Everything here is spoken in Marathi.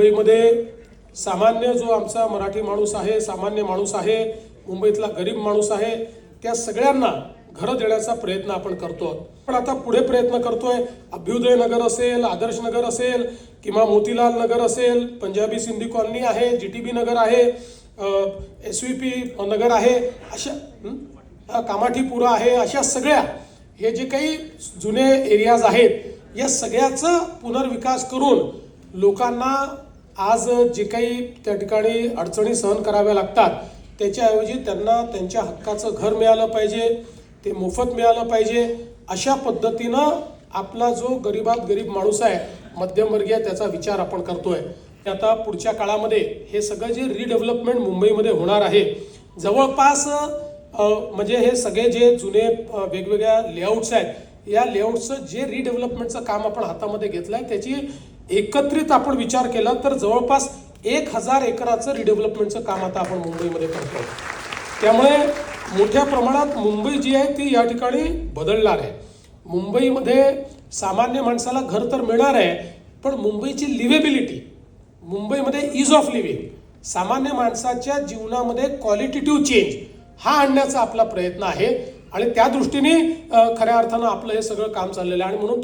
मुंबईमध्ये सामान्य जो आमचा मराठी माणूस आहे, सामान्य माणूस आहे, मुंबईतला गरीब माणूस आहे, त्या सगळ्यांना घरं देण्याचा प्रयत्न आपण करतो. पण आता पुढे प्रयत्न करतोय. अभ्युदय नगर असेल, आदर्श नगर असेल किंवा मोतीलाल नगर असेल, पंजाबी सिंधी कॉलनी आहे, GTB नगर आहे, SVP नगर आहे, अशा कामाठीपुरा आहे, अशा सगळ्या हे जे काही जुने एरियाज आहेत या सगळ्याचा पुनर्विकास करून लोकांना आज जे काही त्या ठिकाणी अडचणी सहन कराव्या लागतात त्याच्याऐवजी त्यांना त्यांच्या हक्काचं घर मिळालं पाहिजे, ते मोफत मिळालं पाहिजे. अशा पद्धतीनं आपला जो गरीबात गरीब माणूस आहे, मध्यमवर्गीय, त्याचा विचार आपण करतोय. आता पुढच्या काळामध्ये हे सगळं जे रिडेव्हलपमेंट मुंबईमध्ये होणार आहे, जवळपास म्हणजे हे सगळे जे जुने वेगवेगळ्या लेआउट्स आहेत, या लेआउट्सचं जे रिडेव्हलपमेंटचं काम आपण हातामध्ये घेतलं आहे त्याची एकत्रित आपण विचार केला तर जवळपास 1000 एकराचं रिडेव्हलपमेंटचं काम आता आपण मुंबईमध्ये करतो. त्यामुळे मोठ्या प्रमाणात मुंबई जी आहे ती या ठिकाणी बदलणार आहे. मुंबईमध्ये सामान्य माणसाला घर तर मिळणार आहे, पण मुंबईची लिव्हेबिलिटी, मुंबईमध्ये ईज ऑफ लिव्हिंग, सामान्य माणसाच्या जीवनामध्ये क्वालिटेटिव्ह चेंज हा आणण्याचा आपला प्रयत्न आहे. आणि त्या दृष्टीने खऱ्या अर्थानं आपलं हे सगळं काम चाललेलं आहे. आणि म्हणून